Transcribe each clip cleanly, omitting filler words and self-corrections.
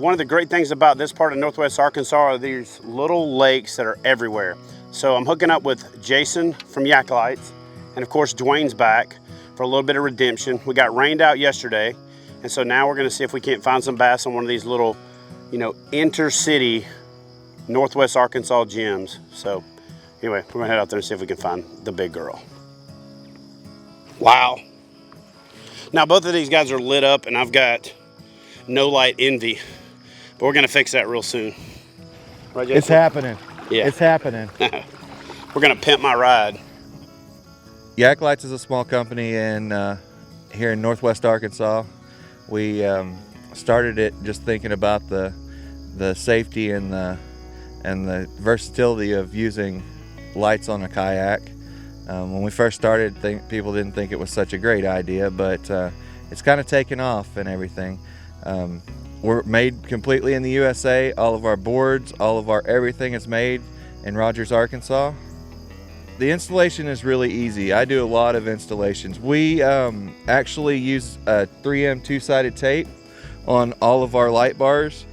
one of the great things about this part of Northwest Arkansas are these little lakes that are everywhere. So I'm hooking up with Jason from Yaklights, and of course Dwain's back for a little bit of redemption. We got rained out yesterday, and so now we're gonna see if we can't find some bass on one of these little, you know, intercity Northwest Arkansas gyms. So anyway, we're gonna head out there and see if we can find the big girl. Wow. Now both of these guys are lit up and I've got no light envy, but we're gonna fix that real soon. Right, Jason? It's happening. Yeah. It's happening. We're gonna pimp my ride. Yaklights is a small company here in Northwest Arkansas. We started it just thinking about the safety and the versatility of using lights on a kayak. When we first started, people didn't think it was such a great idea, but it's kind of taken off and everything. We're made completely in the USA. All of our boards, all of our everything is made in Rogers, Arkansas. The installation is really easy. I do a lot of installations. We actually use a 3M two-sided tape on all of our light bars.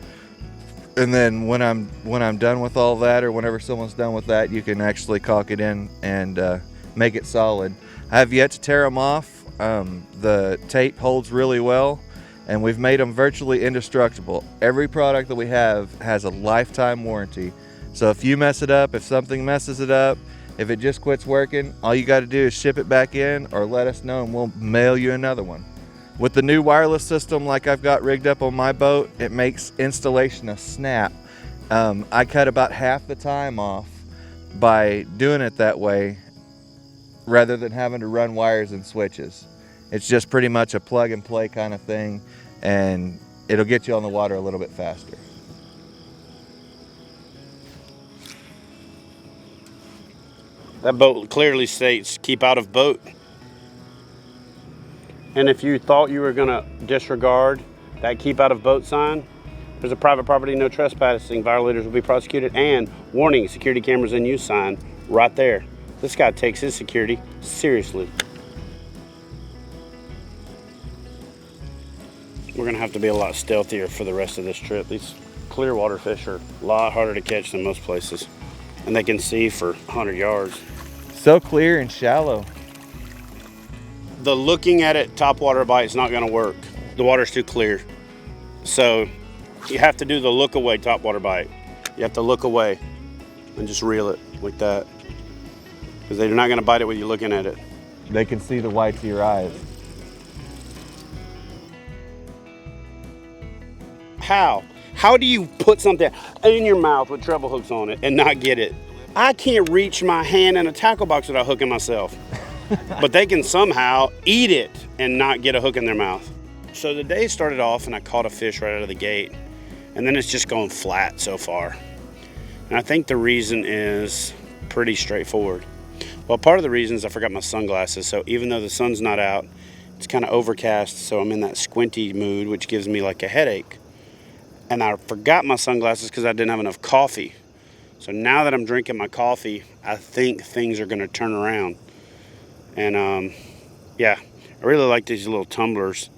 And then when I'm done with all that, or whenever someone's done with that, you can actually caulk it in and make it solid. I have yet to tear them off. The tape holds really well, and we've made them virtually indestructible. Every product that we have has a lifetime warranty. So if you mess it up, if something messes it up, if it just quits working, all you got to do is ship it back in or let us know and we'll mail you another one. With the new wireless system like I've got rigged up on my boat, it makes installation a snap. I cut about half the time off by doing it that way rather than having to run wires and switches. It's just pretty much a plug and play kind of thing, and it'll get you on the water a little bit faster. That boat clearly states, keep out of boat. And if you thought you were gonna disregard that keep out of boat sign, there's a private property, no trespassing, violators will be prosecuted, and warning, security cameras in use sign right there. This guy takes his security seriously. We're gonna have to be a lot stealthier for the rest of this trip. These clear water fish are a lot harder to catch than most places, and they can see for 100 yards. So clear and shallow. The looking at it top water bite is not gonna work. The water's too clear. So you have to do the look away top water bite. You have to look away and just reel it like that, because they're not gonna bite it when you're looking at it. They can see the whites of your eyes. How do you put something in your mouth with treble hooks on it and not get it? I can't reach my hand in a tackle box without hooking myself. But they can somehow eat it and not get a hook in their mouth. So the day started off and I caught a fish right out of the gate, and then it's just going flat so far. And I think the reason is pretty straightforward. Well, part of the reason is I forgot my sunglasses, so even though the sun's not out, it's kind of overcast, so I'm in that squinty mood, which gives me like a headache. And I forgot my sunglasses because I didn't have enough coffee. So now that I'm drinking my coffee, I think things are gonna turn around. And yeah, I really like these little tumblers.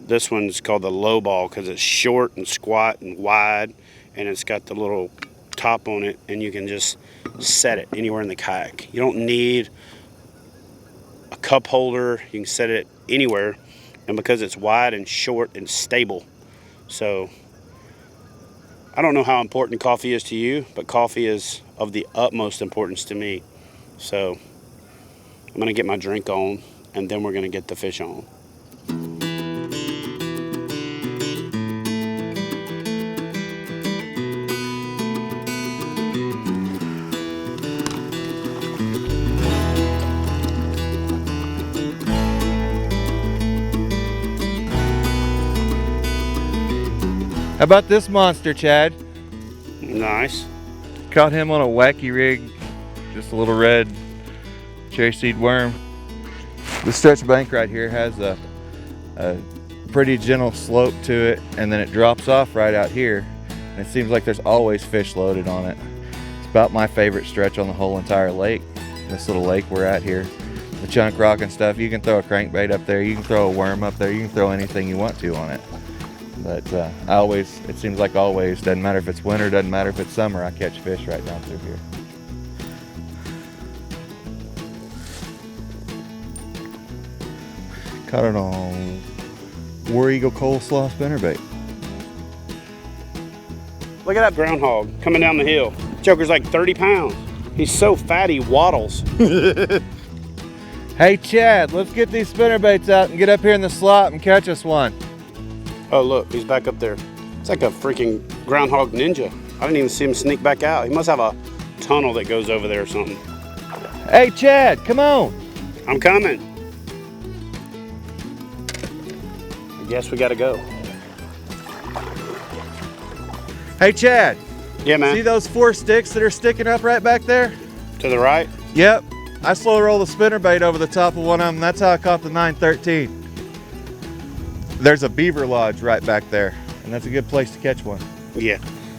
This one's called the low ball because it's short and squat and wide, and it's got the little top on it, and you can just set it anywhere in the kayak. You don't need a cup holder. You can set it anywhere, and because it's wide and short and stable. So I don't know how important coffee is to you, but coffee is of the utmost importance to me. So I'm gonna get my drink on, and then we're gonna get the fish on. How about this monster, Chad? Nice. Caught him on a wacky rig, just a little red cherry seed worm. The stretch bank right here has a pretty gentle slope to it, and then it drops off right out here. And it seems like there's always fish loaded on it. It's about my favorite stretch on the whole entire lake, this little lake we're at here. The chunk rock and stuff, you can throw a crankbait up there, you can throw a worm up there, you can throw anything you want to on it. But it seems like always, doesn't matter if it's winter, doesn't matter if it's summer, I catch fish right down through here. Caught it on War Eagle coleslaw spinnerbait. Look at that groundhog coming down the hill. Joker's like 30 pounds. He's so fat he waddles. Hey Chad, let's get these spinnerbaits out and get up here in the slot and catch us one. Oh look, he's back up there. It's like a freaking groundhog ninja. I didn't even see him sneak back out. He must have a tunnel that goes over there or something. Hey Chad, come on. I'm coming. I guess we gotta go. Hey Chad. Yeah, man. See those 4 sticks that are sticking up right back there? To the right? Yep. I slow roll the spinnerbait over the top of one of them. That's how I caught the 913. There's a beaver lodge right back there, and that's a good place to catch one. Yeah.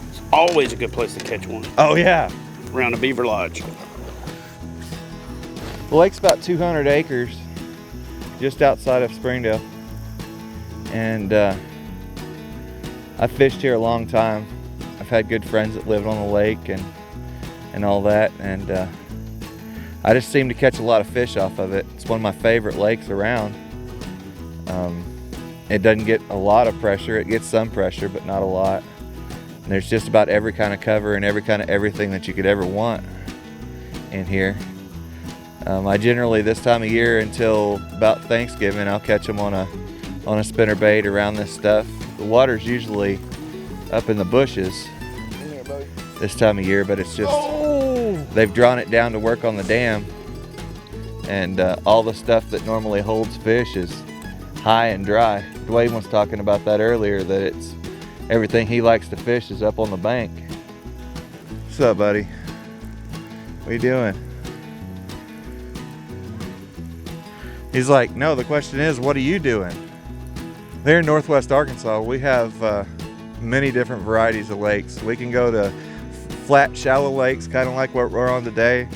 It's always a good place to catch one. Oh yeah. Around a beaver lodge. The lake's about 200 acres, just outside of Springdale. And I've fished here a long time. I've had good friends that live on the lake and all that, and I just seem to catch a lot of fish off of it. It's one of my favorite lakes around. It doesn't get a lot of pressure. It gets some pressure, but not a lot. And there's just about every kind of cover and every kind of everything that you could ever want in here. I generally, this time of year until about Thanksgiving, I'll catch them on a spinnerbait around this stuff. The water's usually up in the bushes this time of year, but it's just, they've drawn it down to work on the dam, and all the stuff that normally holds fish is high and dry. Dwain was talking about that earlier, that it's everything he likes to fish is up on the bank. What's up, buddy? What are you doing? He's like, no, the question is, what are you doing? Here in Northwest Arkansas, we have many different varieties of lakes. We can go to flat, shallow lakes, kind of like what we're on today,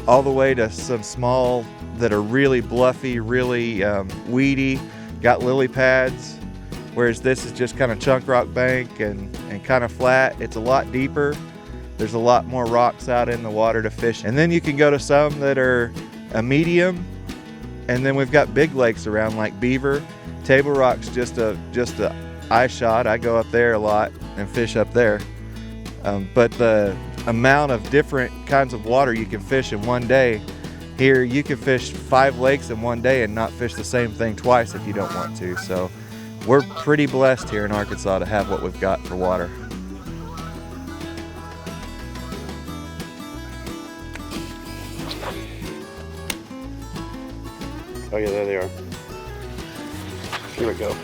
all the way to some small that are really bluffy, really weedy, got lily pads, whereas this is just kind of chunk rock bank and kind of flat. It's a lot deeper. There's a lot more rocks out in the water to fish. And then you can go to some that are a medium, and then we've got big lakes around like Beaver. Table Rock's just a eye shot. I go up there a lot and fish up there. But the amount of different kinds of water you can fish in one day, here you can fish 5 lakes in one day and not fish the same thing twice if you don't want to. So we're pretty blessed here in Arkansas to have what we've got for water. Oh yeah, there they are. Here we go.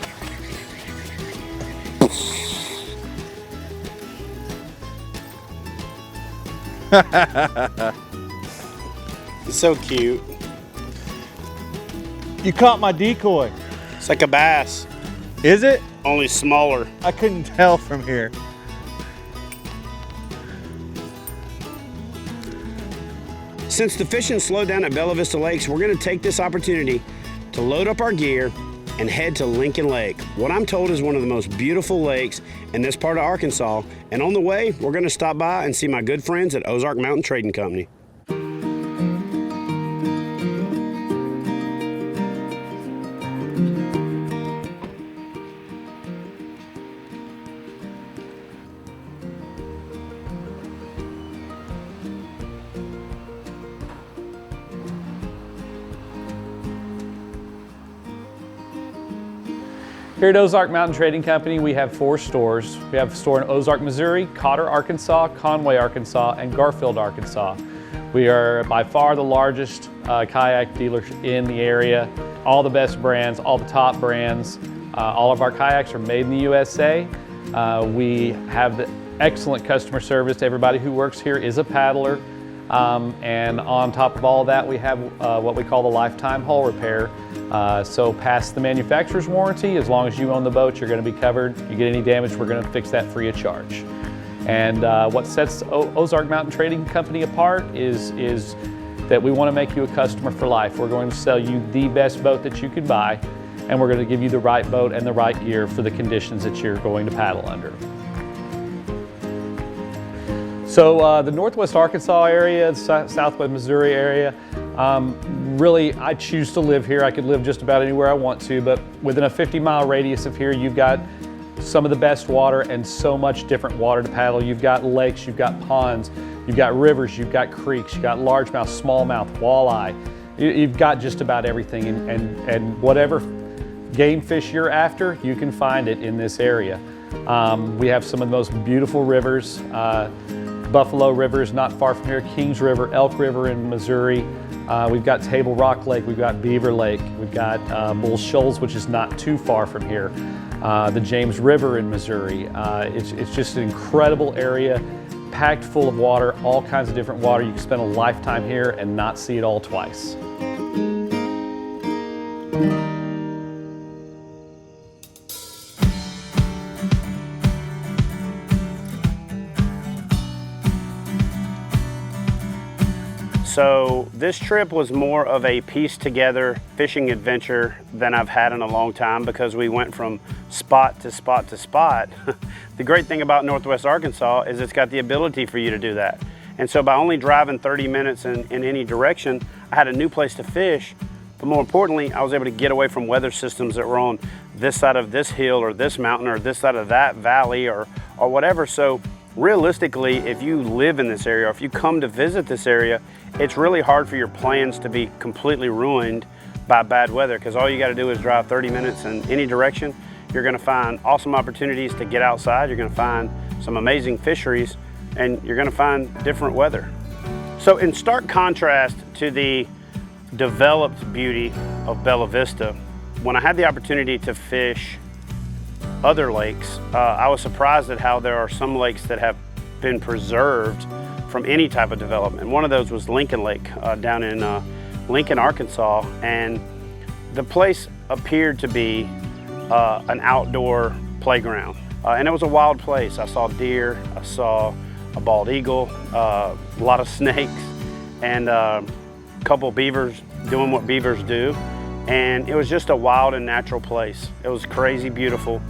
It's so cute. You caught my decoy. It's like a bass, Is it? only smaller. I couldn't tell from here. Since the fishing slowed down at Bella Vista Lakes, we're going to take this opportunity to load up our gear and head to Lincoln Lake. What I'm told is one of the most beautiful lakes in this part of Arkansas. And on the way, we're going to stop by and see my good friends at Ozark Mountain Trading Company. Here at Ozark Mountain Trading Company, we have 4 stores. We have a store in Ozark, Missouri, Cotter, Arkansas, Conway, Arkansas, and Garfield, Arkansas. We are by far the largest kayak dealer in the area. All the best brands, all the top brands. All of our kayaks are made in the USA. We have the excellent customer service. Everybody who works here is a paddler. And on top of all of that, we have what we call the lifetime hull repair. So past the manufacturer's warranty, as long as you own the boat, you're going to be covered. You get any damage, we're going to fix that free of charge. And what sets Ozark Mountain Trading Company apart is that we want to make you a customer for life. We're going to sell you the best boat that you could buy. and we're going to give you the right boat and the right gear for the conditions that you're going to paddle under. So the Northwest Arkansas area, Southwest Missouri area, really I choose to live here. I could live just about anywhere I want to, but within a 50-mile radius of here, you've got some of the best water and so much different water to paddle. You've got lakes, you've got ponds, you've got rivers, you've got creeks, you've got largemouth, smallmouth, walleye. You've got just about everything, and whatever game fish you're after, you can find it in this area. We have some of the most beautiful rivers. Buffalo River is not far from here, Kings River, Elk River in Missouri. We've got Table Rock Lake, we've got Beaver Lake, we've got Bull Shoals, which is not too far from here. The James River in Missouri. It's just an incredible area, packed full of water, all kinds of different water. You can spend a lifetime here and not see it all twice. So this trip was more of a piece together fishing adventure than I've had in a long time, because we went from spot to spot to spot. The great thing about Northwest Arkansas is it's got the ability for you to do that. And so by only driving 30 minutes in any direction, I had a new place to fish. But more importantly, I was able to get away from weather systems that were on this side of this hill or this mountain or this side of that valley or whatever. So realistically, if you live in this area or if you come to visit this area, it's really hard for your plans to be completely ruined by bad weather, because all you got to do is drive 30 minutes in any direction. You're going to find awesome opportunities to get outside. You're going to find some amazing fisheries, and you're going to find different weather. So in stark contrast to the developed beauty of Bella Vista, when I had the opportunity to fish other lakes, I was surprised at how there are some lakes that have been preserved from any type of development. One of those was Lincoln Lake down in Lincoln, Arkansas, and the place appeared to be an outdoor playground. And it was a wild place. I saw deer, I saw a bald eagle, a lot of snakes, and a couple beavers doing what beavers do. And it was just a wild and natural place. It was crazy beautiful.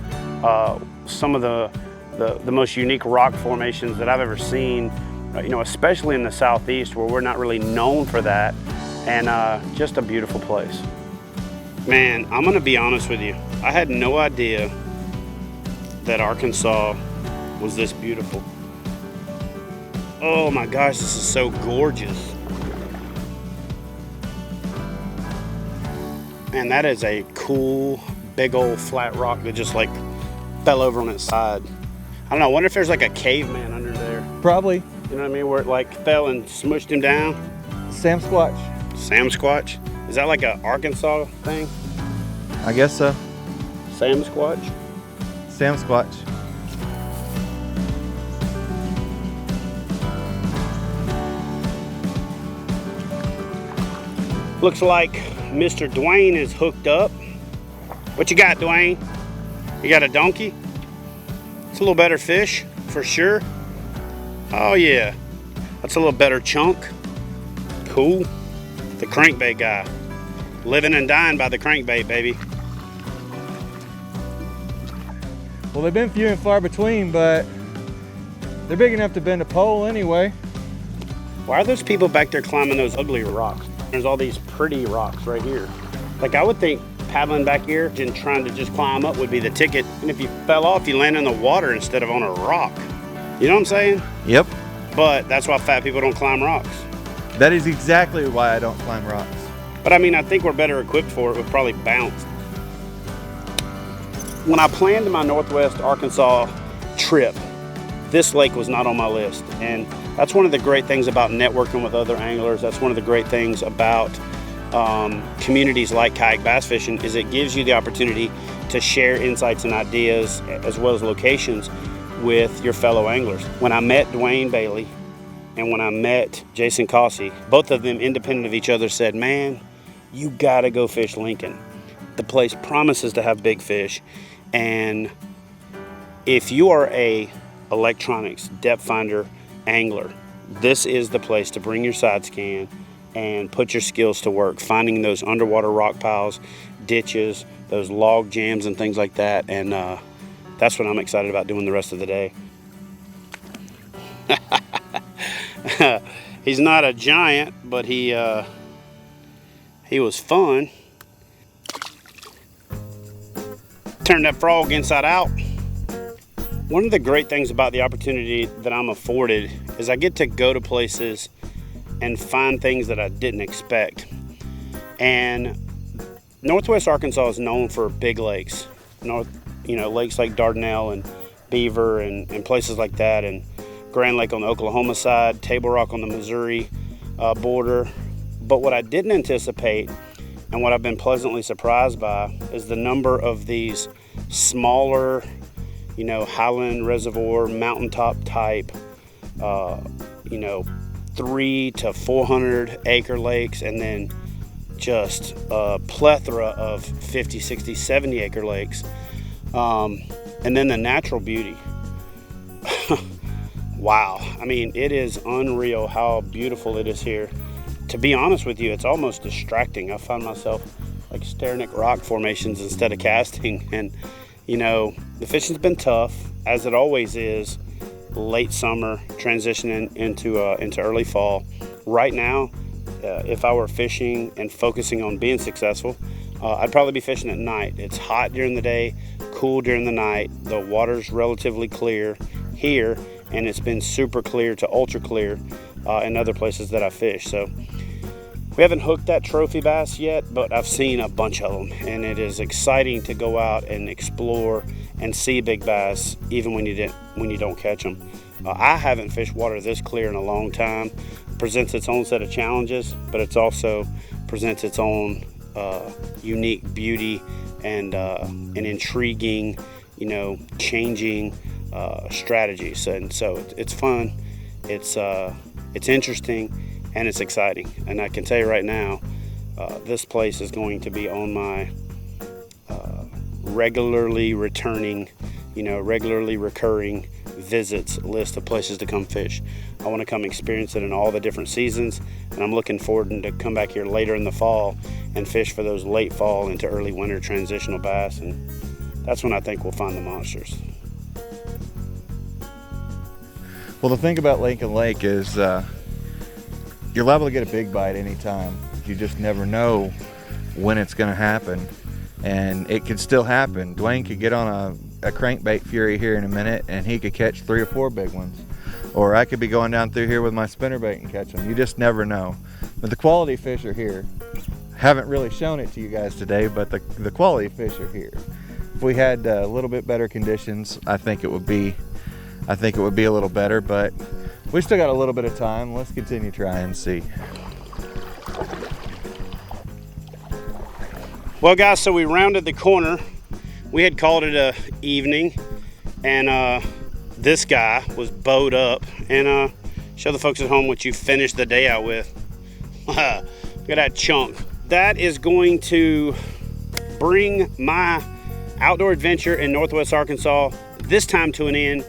Some of the most unique rock formations that I've ever seen, you know, especially in the southeast where we're not really known for that, and just a beautiful place. Man, I'm gonna be honest with you. I had no idea that Arkansas was this beautiful. Oh my gosh, this is so gorgeous. Man, that is a cool, big old flat rock that just like fell over on its side. I don't know, I wonder if there's like a caveman under there. Probably. You know what I mean? Where it like fell and smushed him down. Sam Squatch. Sam Squatch? Is that like a Arkansas thing? I guess so. Sam Squatch? Sam Squatch. Looks like Mr. Dwain is hooked up. What you got, Dwain? You got a donkey? It's a little better fish, for sure. Oh yeah, that's a little better chunk. Cool. The crankbait guy. Living and dying by the crankbait, baby. Well, they've been few and far between, but they're big enough to bend a pole anyway. Why are those people back there climbing those ugly rocks? There's all these pretty rocks right here. Like, I would think paddling back here and trying to just climb up would be the ticket. And if you fell off, you land in the water instead of on a rock. You know what I'm saying? Yep. But that's why fat people don't climb rocks. That is exactly why I don't climb rocks. But I mean, I think we're better equipped for it. We'd probably bounce. When I planned my Northwest Arkansas trip, this lake was not on my list. And that's one of the great things about networking with other anglers. That's one of the great things about communities like kayak bass fishing, is it gives you the opportunity to share insights and ideas as well as locations with your fellow anglers. When I met Dwain Bailey and when I met Jason Cossey, both of them independent of each other said, man, you gotta go fish Lincoln. The place promises to have big fish, and if you are a electronics depth finder angler, this is the place to bring your side scan and put your skills to work, finding those underwater rock piles, ditches, those log jams and things like that. And that's what I'm excited about doing the rest of the day. He's not a giant, but he was fun. Turn that frog inside out. One of the great things about the opportunity that I'm afforded is I get to go to places and find things that I didn't expect. And Northwest Arkansas is known for big lakes. Lakes like Dardanelle and Beaver and places like that, and Grand Lake on the Oklahoma side, Table Rock on the Missouri border. But what I didn't anticipate, and what I've been pleasantly surprised by, is the number of these smaller, Highland Reservoir, mountaintop type, 300 to 400 acre lakes, and then just a plethora of 50, 60, 70 acre lakes. And then the natural beauty. Wow. I mean, it is unreal how beautiful it is here. To be honest with you, it's almost distracting. I find myself like staring at rock formations instead of casting. And, the fishing's been tough, as it always is, late summer, transitioning into early fall. Right now, if I were fishing and focusing on being successful, I'd probably be fishing at night. It's hot during the day, cool during the night. The water's relatively clear here, and it's been super clear to ultra clear in other places that I fish. So we haven't hooked that trophy bass yet, but I've seen a bunch of them, and it is exciting to go out and explore and see big bass, even when you don't catch them. I haven't fished water this clear in a long time. It presents its own set of challenges, but it's also presents its own unique beauty and an intriguing, changing strategies. And so it's fun, it's interesting, and it's exciting. And I can tell you right now, this place is going to be on my regularly recurring visits list of places to come fish. I want to come experience it in all the different seasons, and I'm looking forward to come back here later in the fall and fish for those late fall into early winter transitional bass, and that's when I think we'll find the monsters. Well, the thing about Lincoln Lake is you're liable to get a big bite anytime. You just never know when it's going to happen, and it could still happen. Dwain could get on a crankbait fury here in a minute, and he could catch 3 or 4 big ones. Or I could be going down through here with my spinnerbait and catch them. You just never know. But the quality fish are here. Haven't really shown it to you guys today, but the quality fish are here. If we had a little bit better conditions, I think it would be a little better, but we still got a little bit of time. Let's continue trying and see. Well, guys, so we rounded the corner. We had called it a evening, and this guy was bowed up. And show the folks at home what you finished the day out with. Look at that chunk. That is going to bring my outdoor adventure in Northwest Arkansas this time to an end.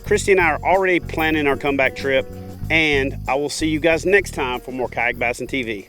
Christy and I are already planning our comeback trip, and I will see you guys next time for more Kayak Bassing TV.